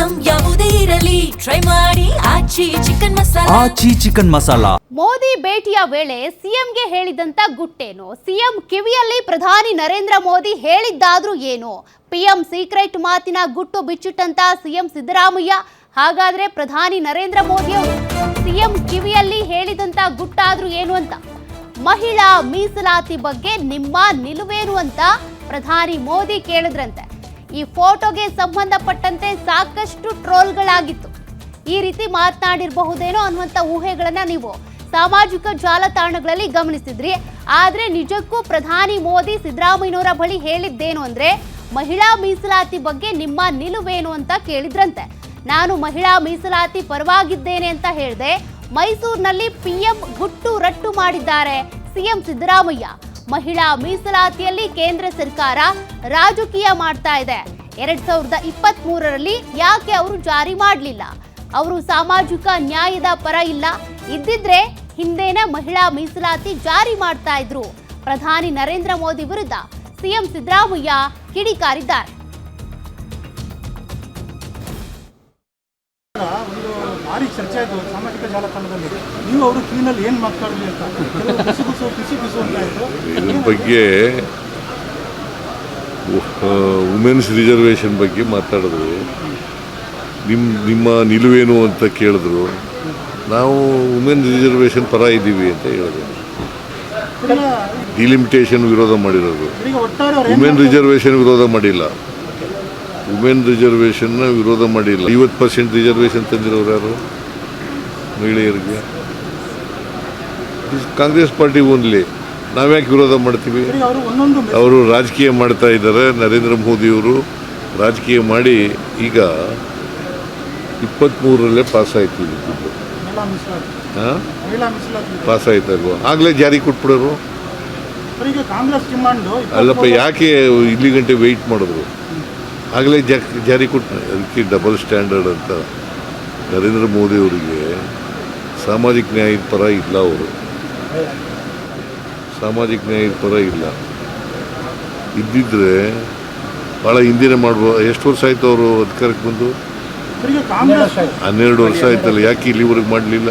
Item ಯಾವುದೇ ಇರಲಿ try ಮಾಡಿ ಆಚಿ ಚಿಕನ್ ಮಸಾಲಾ. ಮೋದಿ ಭೇಟಿಯ ವೇಳೆ ಸಿಎಂಗೆ ಹೇಳಿದಂತ ಗುಟ್ಟೇನು? ಸಿಎಂ ಕಿವಿಯಲ್ಲಿ ಪ್ರಧಾನಿ ನರೇಂದ್ರ ಮೋದಿ ಹೇಳಿದ್ದಾದ್ರೂ ಏನು? ಪಿಎಂ ಸೀಕ್ರೆಟ್ ಮಾತಿನ ಗುಟ್ಟು ಬಿಚ್ಚಿಟ್ಟಂತ ಸಿಎಂ ಸಿದ್ದರಾಮಯ್ಯ. ಹಾಗಾದ್ರೆ ಪ್ರಧಾನಿ ನರೇಂದ್ರ ಮೋದಿ ಅವರು ಸಿಎಂ ಕಿವಿಯಲ್ಲಿ ಹೇಳಿದಂತ ಗುಟ್ಟಾದ್ರೂ ಏನು ಅಂತ. ಮಹಿಳಾ ಮೀಸಲಾತಿ ಬಗ್ಗೆ ನಿಮ್ಮ ನಿಲುವೇನು ಅಂತ ಪ್ರಧಾನಿ ಮೋದಿ ಕೇಳಿದ್ರಂತೆ. ಈ ಫೋಟೋಗೆ ಸಂಬಂಧಪಟ್ಟಂತೆ ಸಾಕಷ್ಟು ಟ್ರೋಲ್ಗಳಾಗಿತ್ತು. ಈ ರೀತಿ ಮಾತನಾಡಿರಬಹುದೇನೋ ಅನ್ನುವಂಥ ಊಹೆಗಳನ್ನ ನೀವು ಸಾಮಾಜಿಕ ಜಾಲತಾಣಗಳಲ್ಲಿ ಗಮನಿಸಿದ್ರಿ. ಆದ್ರೆ ನಿಜಕ್ಕೂ ಪ್ರಧಾನಿ ಮೋದಿ ಸಿದ್ದರಾಮಯ್ಯನವರ ಬಳಿ ಹೇಳಿದ್ದೇನು ಅಂದ್ರೆ, ಮಹಿಳಾ ಮೀಸಲಾತಿ ಬಗ್ಗೆ ನಿಮ್ಮ ನಿಲುವೇನು ಅಂತ ಕೇಳಿದ್ರಂತೆ. ನಾನು ಮಹಿಳಾ ಮೀಸಲಾತಿ ಪರವಾಗಿದ್ದೇನೆ ಅಂತ ಹೇಳಿದೆ. ಮೈಸೂರಿನಲ್ಲಿ ಪಿಎಂ ಗುಟ್ಟು ರಟ್ಟು ಮಾಡಿದ್ದಾರೆ ಸಿಎಂ ಸಿದ್ದರಾಮಯ್ಯ. ಮಹಿಳಾ ಮೀಸಲಾತಿಯಲ್ಲಿ ಕೇಂದ್ರ ಸರ್ಕಾರ ರಾಜಕೀಯ ಮಾಡ್ತಾ ಇದೆ. 2023ರಲ್ಲಿ ಯಾಕೆ ಅವರು ಜಾರಿ ಮಾಡಲಿಲ್ಲ? ಅವರು ಸಾಮಾಜಿಕ ನ್ಯಾಯದ ಪರ ಇಲ್ಲ. ಇದ್ದಿದ್ರೆ ಹಿಂದೇನೆ ಮಹಿಳಾ ಮೀಸಲಾತಿ ಜಾರಿ ಮಾಡ್ತಾ ಇದ್ರು. ಪ್ರಧಾನಿ ನರೇಂದ್ರ ಮೋದಿ ವಿರುದ್ಧ ಸಿಎಂ ಸಿದ್ದರಾಮಯ್ಯ ಕಿಡಿಕಾರಿದ್ದಾರೆ. ಒಂದು ಭಾರಿ ಚರ್ಚೆ ಆಯಿತು ಸಾಮಾಜಿಕ ಜಾಲತಾಣದಲ್ಲಿ. ನೀವು ಅವರು ಕ್ಲೀನಲ್ಲಿ ಏನು ಮಾತಾಡಲಿ ಅಂತ ಪಿಸು ಅಂತ ಇದ್ರು. ಇದ್ರ ಬಗ್ಗೆ ವುಮೆನ್ಸ್ ರಿಸರ್ವೇಷನ್ ಬಗ್ಗೆ ಮಾತಾಡಿದ್ರು. ನಿಮ್ಮ ನಿಲುವೇನು ಅಂತ ಕೇಳಿದ್ರು. ನಾವು ವುಮೆನ್ ರಿಸರ್ವೇಷನ್ ಪರ ಇದ್ದೀವಿ ಅಂತ ಹೇಳಿದ್ರು. ಡಿಲಿಮಿಟೇಷನ್ ವಿರೋಧ ಮಾಡಿರೋದು, ವುಮೆನ್ ರಿಸರ್ವೇಷನ್ ವಿರೋಧ ಮಾಡಿಲ್ಲ. ವುಮೆನ್ ರಿಸರ್ವೇಷನ್ನ ವಿರೋಧ ಮಾಡಿಲ್ಲ. 50% ರಿಸರ್ವೇಷನ್ ತಂದಿರೋರು ಯಾರು? ಮಹಿಳೆಯರಿಗೆ. Congress party only. ನಾವ್ಯಾಕೆ ವಿರೋಧ ಮಾಡ್ತೀವಿ? ಅವರು ರಾಜಕೀಯ ಮಾಡ್ತಾ ಇದ್ದಾರೆ. ನರೇಂದ್ರ ಮೋದಿಯವರು ರಾಜಕೀಯ ಮಾಡಿ ಈಗ 23ರಲ್ಲೇ ಪಾಸ್ ಆಯ್ತು. ಪಾಸ್ ಆಯ್ತಲ್ವ? ಆಗಲೇ ಜಾರಿ ಕೊಟ್ಬಿಡೋರು. ಅಲ್ಲಪ್ಪ, ಯಾಕೆ ಇಲ್ಲಿ ಗಂಟೆ ವೆಯ್ಟ್ ಮಾಡಿದ್ರು? ಆಗಲೇ ಜಾರಿ ಕೊಟ್ಟು. ಅದಕ್ಕೆ ಡಬಲ್ ಸ್ಟ್ಯಾಂಡರ್ಡ್ ಅಂತ. ನರೇಂದ್ರ ಮೋದಿ ಅವರಿಗೆ ಸಾಮಾಜಿಕ ನ್ಯಾಯದ ಪರ ಇಲ್ಲ. ಅವರು ಸಾಮಾಜಿಕ ನ್ಯಾಯದ ಪರ ಇಲ್ಲ. ಇದ್ದಿದ್ರೆ ಭಾಳ ಹಿಂದಿನ ಮಾಡ್ಬೋದು. ಎಷ್ಟು ವರ್ಷ ಆಯಿತು ಅವರು ಅಧಿಕಾರಕ್ಕೆ ಬಂದು? 12 ವರ್ಷ ಆಯ್ತಲ್ಲ. ಯಾಕೆ ಇಲ್ಲಿವರೆಗೆ ಮಾಡಲಿಲ್ಲ?